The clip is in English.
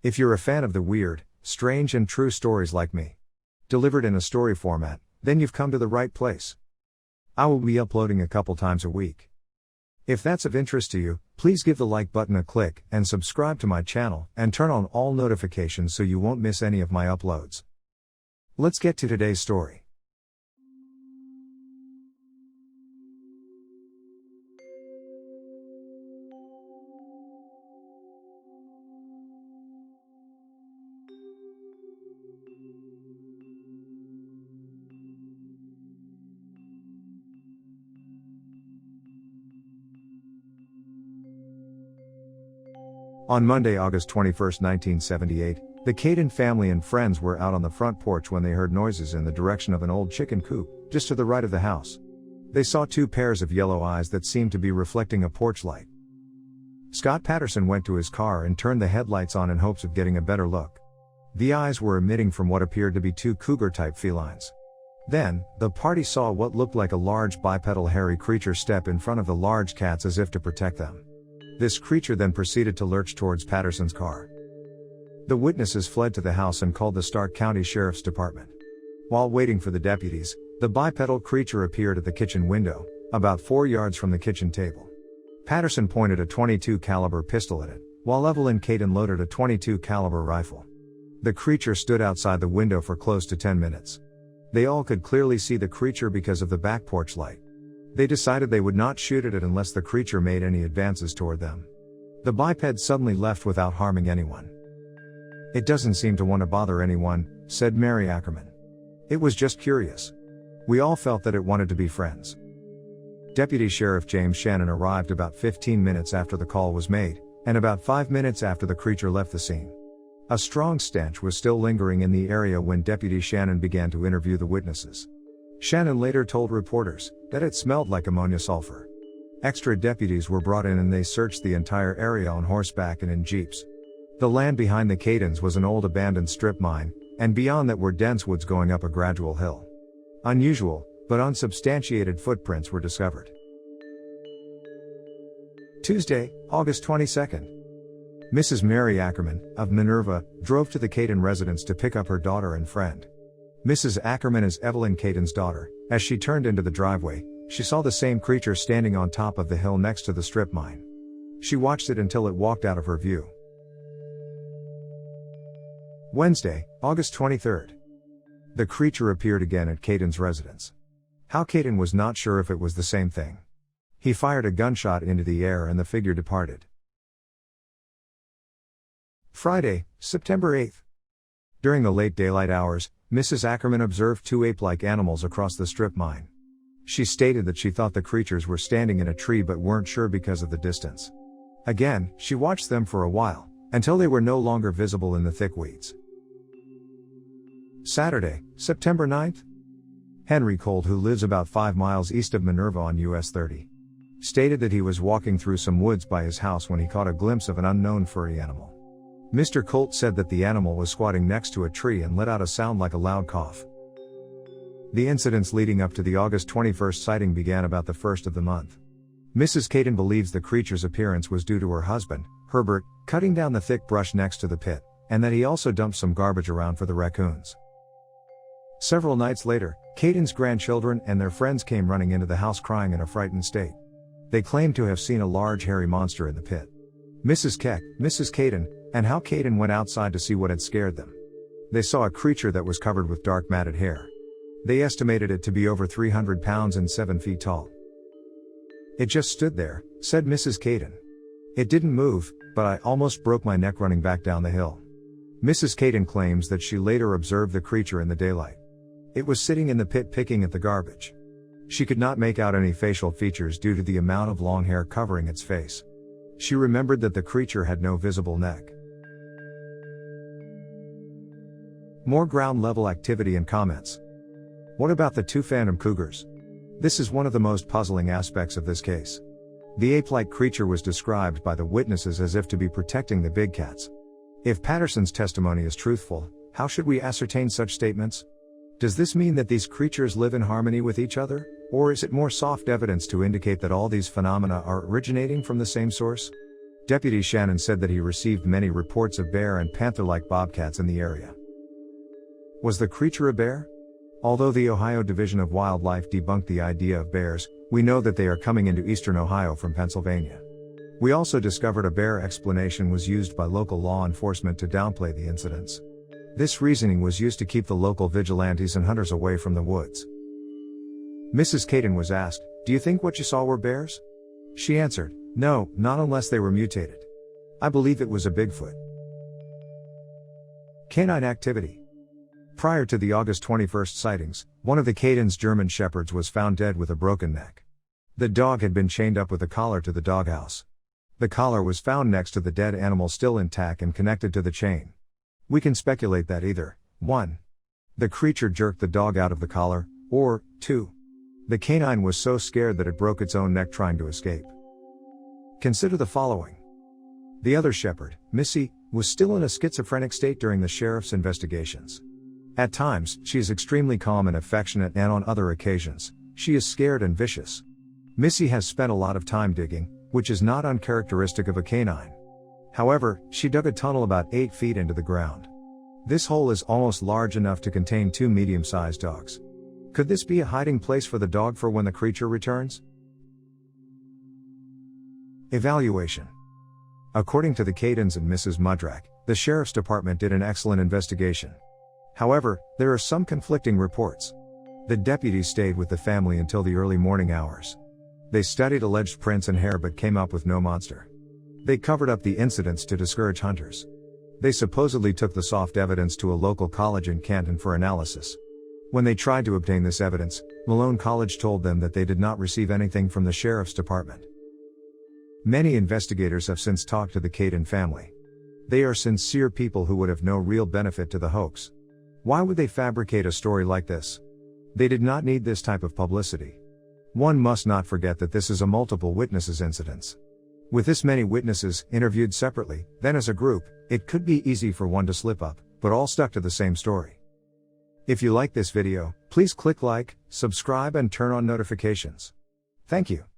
If you're a fan of the weird, strange and true stories like me, delivered in a story format, then you've come to the right place. I will be uploading a couple times a week. If that's of interest to you, please give the like button a click and subscribe to my channel and turn on all notifications so you won't miss any of my uploads. Let's get to today's story. On Monday, August 21, 1978, the Caden family and friends were out on the front porch when they heard noises in the direction of an old chicken coop, just to the right of the house. They saw two pairs of yellow eyes that seemed to be reflecting a porch light. Scott Patterson went to his car and turned the headlights on in hopes of getting a better look. The eyes were emitting from what appeared to be two cougar-type felines. Then, the party saw what looked like a large bipedal hairy creature step in front of the large cats as if to protect them. This creature then proceeded to lurch towards Patterson's car. The witnesses fled to the house and called the Stark County Sheriff's Department. While waiting for the deputies, the bipedal creature appeared at the kitchen window, about 4 yards from the kitchen table. Patterson pointed a .22 caliber pistol at it, while Evelyn Caden loaded a .22 caliber rifle. The creature stood outside the window for close to 10 minutes. They all could clearly see the creature because of the back porch light. They decided they would not shoot at it unless the creature made any advances toward them. The biped suddenly left without harming anyone. "It doesn't seem to want to bother anyone," said Mary Ackerman. "It was just curious. We all felt that it wanted to be friends." Deputy Sheriff James Shannon arrived about 15 minutes after the call was made, and about 5 minutes after the creature left the scene. A strong stench was still lingering in the area when Deputy Shannon began to interview the witnesses. Shannon later told reporters that it smelled like ammonia sulfur. Extra deputies were brought in and they searched the entire area on horseback and in jeeps. The land behind the Cadens was an old abandoned strip mine, and beyond that were dense woods going up a gradual hill. Unusual, but unsubstantiated footprints were discovered. Tuesday, August 22nd. Mrs. Mary Ackerman, of Minerva, drove to the Caden residence to pick up her daughter and friend. Mrs. Ackerman is Evelyn Caden's daughter. As she turned into the driveway, she saw the same creature standing on top of the hill next to the strip mine. She watched it until it walked out of her view. Wednesday, August 23rd. The creature appeared again at Caden's residence. How Caden was not sure if it was the same thing. He fired a gunshot into the air and the figure departed. Friday, September 8th. During the late daylight hours, Mrs. Ackerman observed two ape-like animals across the strip mine. She stated that she thought the creatures were standing in a tree but weren't sure because of the distance. Again, she watched them for a while, until they were no longer visible in the thick weeds. Saturday, September 9th. Henry Colt, who lives about 5 miles east of Minerva on US 30, stated that he was walking through some woods by his house when he caught a glimpse of an unknown furry animal. Mr. Colt said that the animal was squatting next to a tree and let out a sound like a loud cough. The incidents leading up to the August 21st sighting began about the 1st of the month. Mrs. Caden believes the creature's appearance was due to her husband, Herbert, cutting down the thick brush next to the pit, and that he also dumped some garbage around for the raccoons. Several nights later, Caden's grandchildren and their friends came running into the house crying in a frightened state. They claimed to have seen a large hairy monster in the pit. Mrs. Keck, Mrs. Caden, and how Caden went outside to see what had scared them. They saw a creature that was covered with dark matted hair. They estimated it to be over 300 pounds and 7 feet tall. "It just stood there," said Mrs. Caden. "It didn't move, but I almost broke my neck running back down the hill." Mrs. Caden claims that she later observed the creature in the daylight. It was sitting in the pit picking at the garbage. She could not make out any facial features due to the amount of long hair covering its face. She remembered that the creature had no visible neck. More ground level activity and comments. What about the two phantom cougars? This is one of the most puzzling aspects of this case. The ape-like creature was described by the witnesses as if to be protecting the big cats. If Patterson's testimony is truthful, how should we ascertain such statements? Does this mean that these creatures live in harmony with each other, or is it more soft evidence to indicate that all these phenomena are originating from the same source? Deputy Shannon said that he received many reports of bear and panther-like bobcats in the area. Was the creature a bear? Although the Ohio Division of Wildlife debunked the idea of bears, we know that they are coming into eastern Ohio from Pennsylvania. We also discovered a bear explanation was used by local law enforcement to downplay the incidents. This reasoning was used to keep the local vigilantes and hunters away from the woods. Mrs. Caden was asked, "Do you think what you saw were bears?" She answered, "No, not unless they were mutated. I believe it was a Bigfoot." Canine activity. Prior to the August 21st sightings, one of the Caden's German shepherds was found dead with a broken neck. The dog had been chained up with a collar to the doghouse. The collar was found next to the dead animal still intact and connected to the chain. We can speculate that either 1. The creature jerked the dog out of the collar, or 2. The canine was so scared that it broke its own neck trying to escape. Consider the following. The other shepherd, Missy, was still in a schizophrenic state during the sheriff's investigations. At times, she is extremely calm and affectionate, and on other occasions, she is scared and vicious. Missy has spent a lot of time digging, which is not uncharacteristic of a canine. However, she dug a tunnel about 8 feet into the ground. This hole is almost large enough to contain 2 medium-sized dogs. Could this be a hiding place for the dog for when the creature returns? Evaluation. According to the Cadens and Mrs. Mudrak, the Sheriff's Department did an excellent investigation. However, there are some conflicting reports. The deputies stayed with the family until the early morning hours. They studied alleged prints and hair but came up with no monster. They covered up the incidents to discourage hunters. They supposedly took the soft evidence to a local college in Canton for analysis. When they tried to obtain this evidence, Malone College told them that they did not receive anything from the Sheriff's Department. Many investigators have since talked to the Caden family. They are sincere people who would have no real benefit to the hoax. Why would they fabricate a story like this? They did not need this type of publicity. One must not forget that this is a multiple witnesses incident. With this many witnesses, interviewed separately, then as a group, it could be easy for one to slip up, but all stuck to the same story. If you like this video, please click like, subscribe and turn on notifications. Thank you.